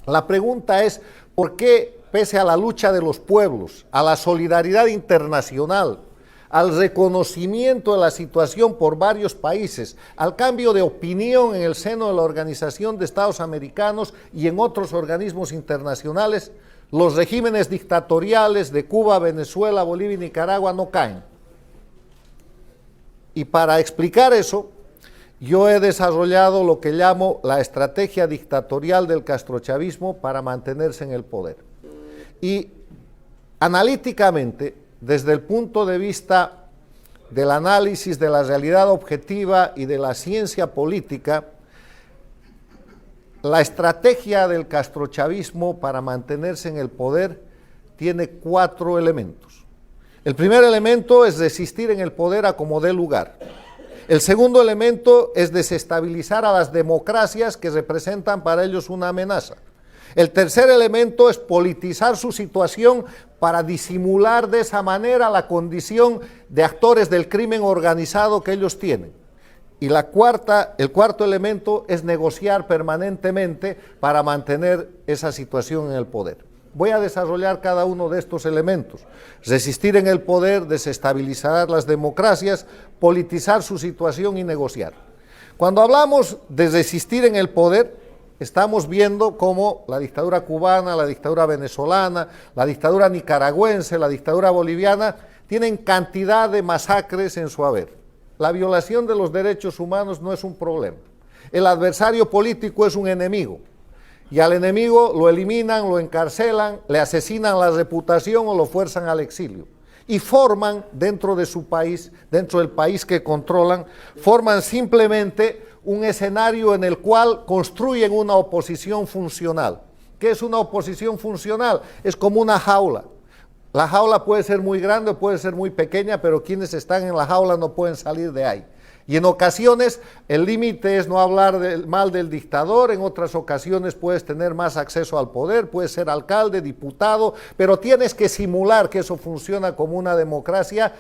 La pregunta es, ¿por qué, pese a la lucha de los pueblos, a la solidaridad internacional, al reconocimiento de la situación por varios países, al cambio de opinión en el seno de la Organización de Estados Americanos y en otros organismos internacionales, los regímenes dictatoriales de Cuba, Venezuela, Bolivia y Nicaragua no caen? Y para explicar eso, yo he desarrollado lo que llamo la estrategia dictatorial del castrochavismo para mantenerse en el poder. Y analíticamente, desde el punto de vista del análisis de la realidad objetiva y de la ciencia política, la estrategia del castrochavismo para mantenerse en el poder tiene 4 elementos. El primer elemento es resistir en el poder a como dé lugar. El segundo elemento es desestabilizar a las democracias que representan para ellos una amenaza. El tercer elemento es politizar su situación para disimular de esa manera la condición de actores del crimen organizado que ellos tienen. Y el cuarto elemento es negociar permanentemente para mantener esa situación en el poder. Voy a desarrollar cada uno de estos elementos. Resistir en el poder, desestabilizar las democracias, politizar su situación y negociar. Cuando hablamos de resistir en el poder, estamos viendo cómo la dictadura cubana, la dictadura venezolana, la dictadura nicaragüense, la dictadura boliviana, tienen cantidad de masacres en su haber. La violación de los derechos humanos no es un problema. El adversario político es un enemigo. Y al enemigo lo eliminan, lo encarcelan, le asesinan la reputación o lo fuerzan al exilio. Y forman dentro de su país, dentro del país que controlan, forman simplemente un escenario en el cual construyen una oposición funcional. ¿Qué es una oposición funcional? Es como una jaula. La jaula puede ser muy grande o puede ser muy pequeña, pero quienes están en la jaula no pueden salir de ahí. Y en ocasiones el límite es no hablar mal del dictador, en otras ocasiones puedes tener más acceso al poder, puedes ser alcalde, diputado, pero tienes que simular que eso funciona como una democracia,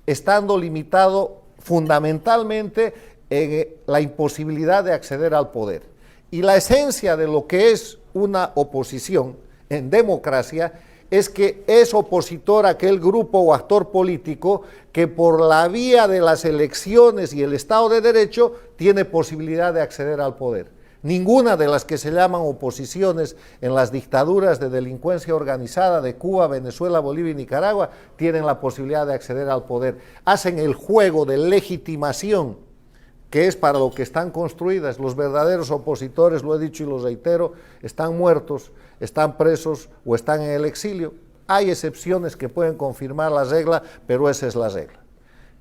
estando limitado fundamentalmente en la imposibilidad de acceder al poder. Y la esencia de lo que es una oposición en democracia es que es opositor a aquel grupo o actor político que por la vía de las elecciones y el Estado de Derecho tiene posibilidad de acceder al poder. Ninguna de las que se llaman oposiciones en las dictaduras de delincuencia organizada de Cuba, Venezuela, Bolivia y Nicaragua tienen la posibilidad de acceder al poder. Hacen el juego de legitimación que es para lo que están construidas. Los verdaderos opositores, lo he dicho y lo reitero, están muertos, están presos o están en el exilio. Hay excepciones que pueden confirmar la regla, pero esa es la regla.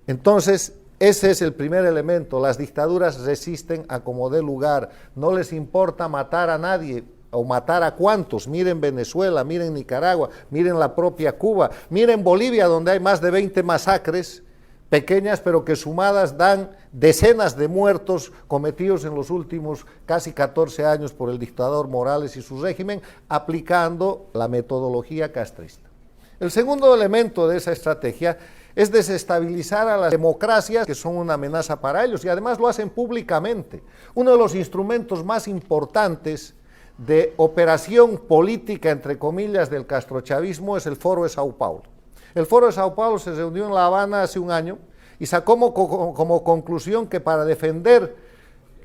Entonces, ese es el primer elemento. Las dictaduras resisten a como dé lugar. No les importa matar a nadie o matar a cuantos. Miren Venezuela, miren Nicaragua, miren la propia Cuba, miren Bolivia, donde hay más de 20 masacres pequeñas, pero que sumadas dan decenas de muertos cometidos en los últimos casi 14 años por el dictador Morales y su régimen, aplicando la metodología castrista. El segundo elemento de esa estrategia es desestabilizar a las democracias que son una amenaza para ellos, y además lo hacen públicamente. Uno de los instrumentos más importantes de operación política, entre comillas, del castrochavismo es el Foro de Sao Paulo. El Foro de Sao Paulo se reunió en La Habana hace un año y sacó como conclusión que para defender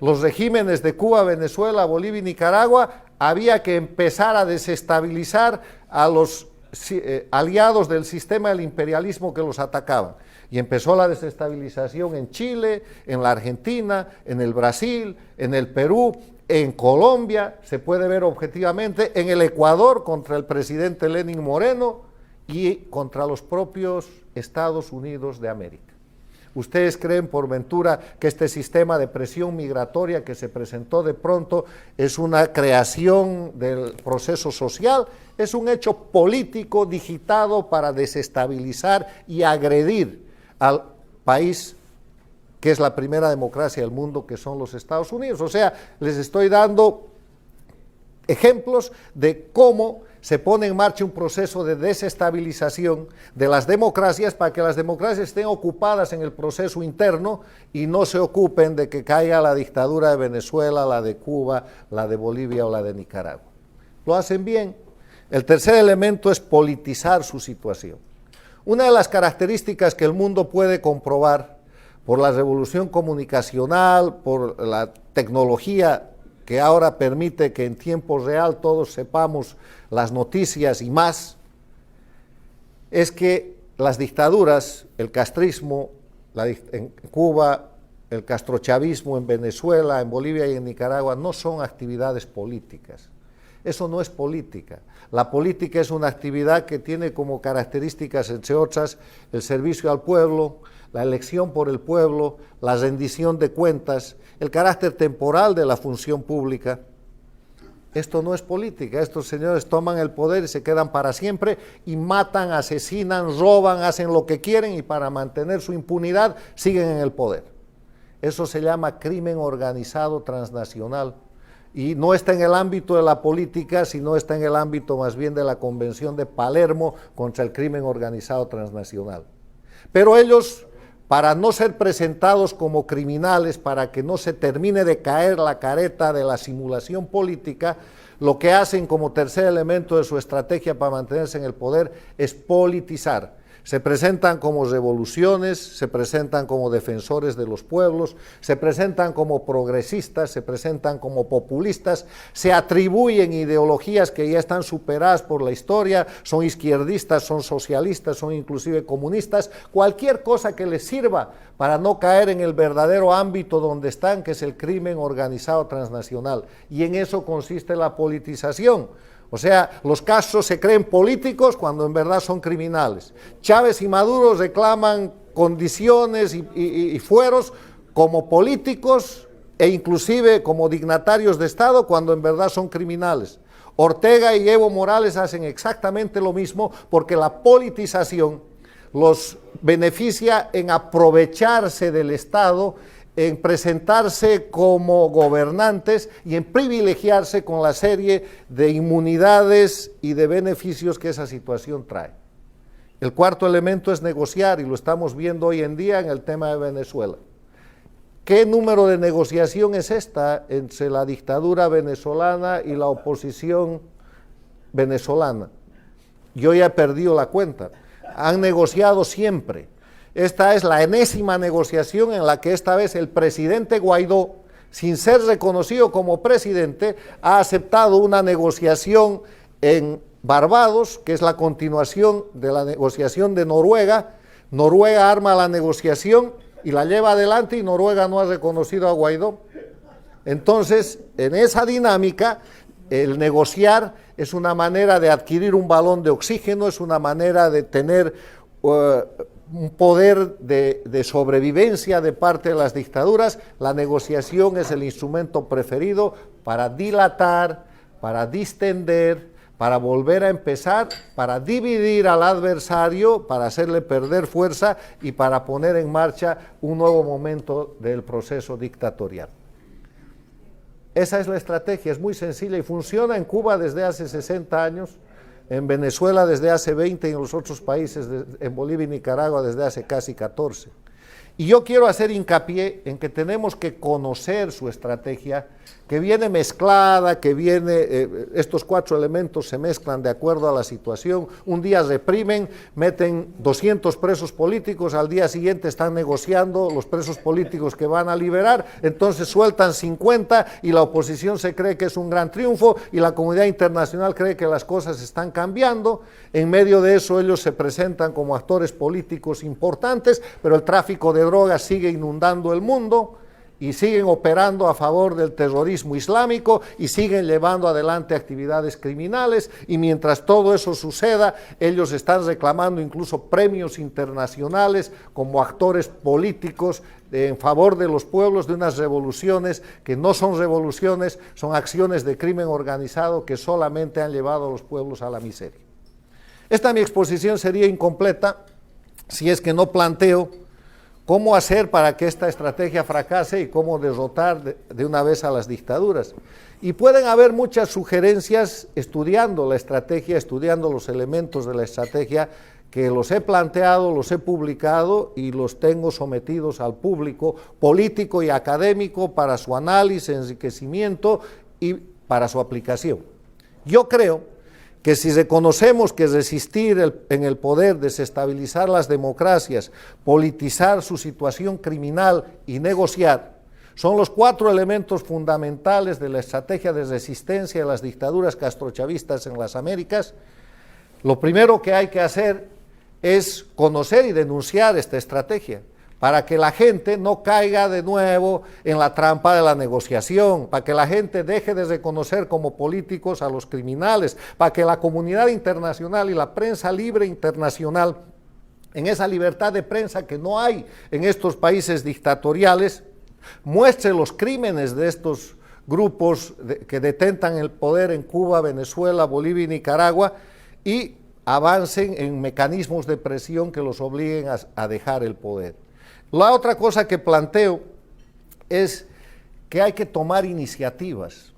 los regímenes de Cuba, Venezuela, Bolivia y Nicaragua había que empezar a desestabilizar a los aliados del sistema del imperialismo que los atacaban. Y empezó la desestabilización en Chile, en la Argentina, en el Brasil, en el Perú, en Colombia, se puede ver objetivamente, en el Ecuador contra el presidente Lenín Moreno, y contra los propios Estados Unidos de América. ¿Ustedes creen por ventura que este sistema de presión migratoria que se presentó de pronto es una creación del proceso social? Es un hecho político digitado para desestabilizar y agredir al país que es la primera democracia del mundo, que son los Estados Unidos. O sea, les estoy dando ejemplos de cómo se pone en marcha un proceso de desestabilización de las democracias para que las democracias estén ocupadas en el proceso interno y no se ocupen de que caiga la dictadura de Venezuela, la de Cuba, la de Bolivia o la de Nicaragua. lo hacen bien. El tercer elemento es politizar su situación. Una de las características que el mundo puede comprobar por la revolución comunicacional, por la tecnología que ahora permite que en tiempo real todos sepamos las noticias y más, es que las dictaduras, el castrismo en Cuba, el castrochavismo en Venezuela, en Bolivia y en Nicaragua, no son actividades políticas. Eso no es política. La política es una actividad que tiene como características, entre otras, el servicio al pueblo, la elección por el pueblo, la rendición de cuentas, el carácter temporal de la función pública. Esto no es política. Estos señores toman el poder y se quedan para siempre y matan, asesinan, roban, hacen lo que quieren y para mantener su impunidad siguen en el poder. Eso se llama crimen organizado transnacional. Y no está en el ámbito de la política, sino está en el ámbito más bien de la Convención de Palermo contra el crimen organizado transnacional. Pero ellos, para no ser presentados como criminales, para que no se termine de caer la careta de la simulación política, lo que hacen como tercer elemento de su estrategia para mantenerse en el poder es politizar. Se presentan como revoluciones, se presentan como defensores de los pueblos, se presentan como progresistas, se presentan como populistas, se atribuyen ideologías que ya están superadas por la historia, son izquierdistas, son socialistas, son inclusive comunistas, cualquier cosa que les sirva para no caer en el verdadero ámbito donde están, que es el crimen organizado transnacional. Y en eso consiste la politización. O sea, los Castro se creen políticos cuando en verdad son criminales. Chávez y Maduro reclaman condiciones y fueros como políticos e inclusive como dignatarios de Estado cuando en verdad son criminales. Ortega y Evo Morales hacen exactamente lo mismo porque la politización los beneficia en aprovecharse del Estado, en presentarse como gobernantes y en privilegiarse con la serie de inmunidades y de beneficios que esa situación trae. El cuarto elemento es negociar, y lo estamos viendo hoy en día en el tema de Venezuela. ¿Qué número de negociación es esta entre la dictadura venezolana y la oposición venezolana? Yo ya he perdido la cuenta. Han negociado siempre. Esta es la enésima negociación en la que esta vez el presidente Guaidó, sin ser reconocido como presidente, ha aceptado una negociación en Barbados, que es la continuación de la negociación de Noruega. Noruega arma la negociación y la lleva adelante y Noruega no ha reconocido a Guaidó. Entonces, en esa dinámica, el negociar es una manera de adquirir un balón de oxígeno, es una manera de tener un poder de sobrevivencia de parte de las dictaduras. La negociación es el instrumento preferido para dilatar, para distender, para volver a empezar, para dividir al adversario, para hacerle perder fuerza y para poner en marcha un nuevo momento del proceso dictatorial. Esa es la estrategia, es muy sencilla y funciona en Cuba desde hace 60 años, en Venezuela desde hace 20 y en los otros países, en Bolivia y Nicaragua desde hace casi 14. Y yo quiero hacer hincapié en que tenemos que conocer su estrategia, que viene mezclada, que viene, estos cuatro elementos se mezclan de acuerdo a la situación. Un día reprimen, meten 200 presos políticos, al día siguiente están negociando los presos políticos que van a liberar, entonces sueltan 50 y la oposición se cree que es un gran triunfo y la comunidad internacional cree que las cosas están cambiando. En medio de eso ellos se presentan como actores políticos importantes, pero el tráfico de drogas sigue inundando el mundo y siguen operando a favor del terrorismo islámico y siguen llevando adelante actividades criminales, y mientras todo eso suceda, ellos están reclamando incluso premios internacionales como actores políticos en favor de los pueblos, de unas revoluciones que no son revoluciones, son acciones de crimen organizado que solamente han llevado a los pueblos a la miseria. Esta mi exposición sería incompleta si es que no planteo cómo hacer para que esta estrategia fracase y cómo derrotar de una vez a las dictaduras. Y pueden haber muchas sugerencias estudiando la estrategia, estudiando los elementos de la estrategia, que los he planteado, los he publicado y los tengo sometidos al público político y académico para su análisis, enriquecimiento y para su aplicación. Yo creo que si reconocemos que resistir en el poder, desestabilizar las democracias, politizar su situación criminal y negociar, son los 4 elementos fundamentales de la estrategia de resistencia de las dictaduras castrochavistas en las Américas, lo primero que hay que hacer es conocer y denunciar esta estrategia, para que la gente no caiga de nuevo en la trampa de la negociación, para que la gente deje de reconocer como políticos a los criminales, para que la comunidad internacional y la prensa libre internacional, en esa libertad de prensa que no hay en estos países dictatoriales, muestre los crímenes de estos grupos que detentan el poder en Cuba, Venezuela, Bolivia y Nicaragua, y avancen en mecanismos de presión que los obliguen a dejar el poder. La otra cosa que planteo es que hay que tomar iniciativas.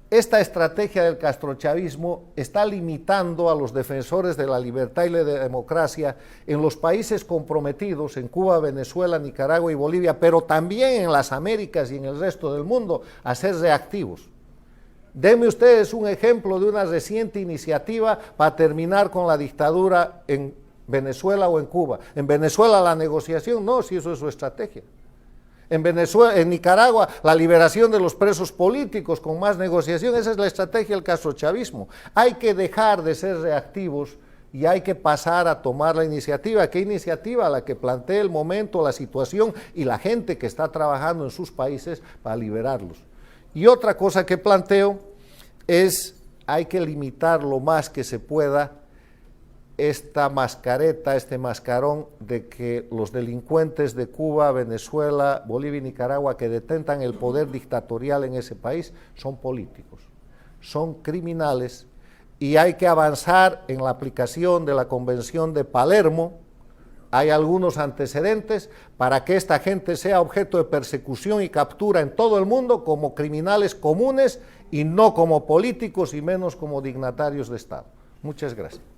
Esta estrategia del castrochavismo está limitando a los defensores de la libertad y la democracia en los países comprometidos, en Cuba, Venezuela, Nicaragua y Bolivia, pero también en las Américas y en el resto del mundo, a ser reactivos. Denme ustedes un ejemplo de una reciente iniciativa para terminar con la dictadura en Venezuela o en Cuba. En Venezuela la negociación, no, si eso es su estrategia. En Venezuela, en Nicaragua, la liberación de los presos políticos con más negociación, esa es la estrategia del castrochavismo. Hay que dejar de ser reactivos y hay que pasar a tomar la iniciativa. ¿Qué iniciativa? La que plantea el momento, la situación y la gente que está trabajando en sus países para liberarlos. Y otra cosa que planteo es, hay que limitar lo más que se pueda esta mascareta, este mascarón de que los delincuentes de Cuba, Venezuela, Bolivia y Nicaragua que detentan el poder dictatorial en ese país son políticos, son criminales, y hay que avanzar en la aplicación de la Convención de Palermo. Hay algunos antecedentes para que esta gente sea objeto de persecución y captura en todo el mundo como criminales comunes y no como políticos y menos como dignatarios de Estado. Muchas gracias.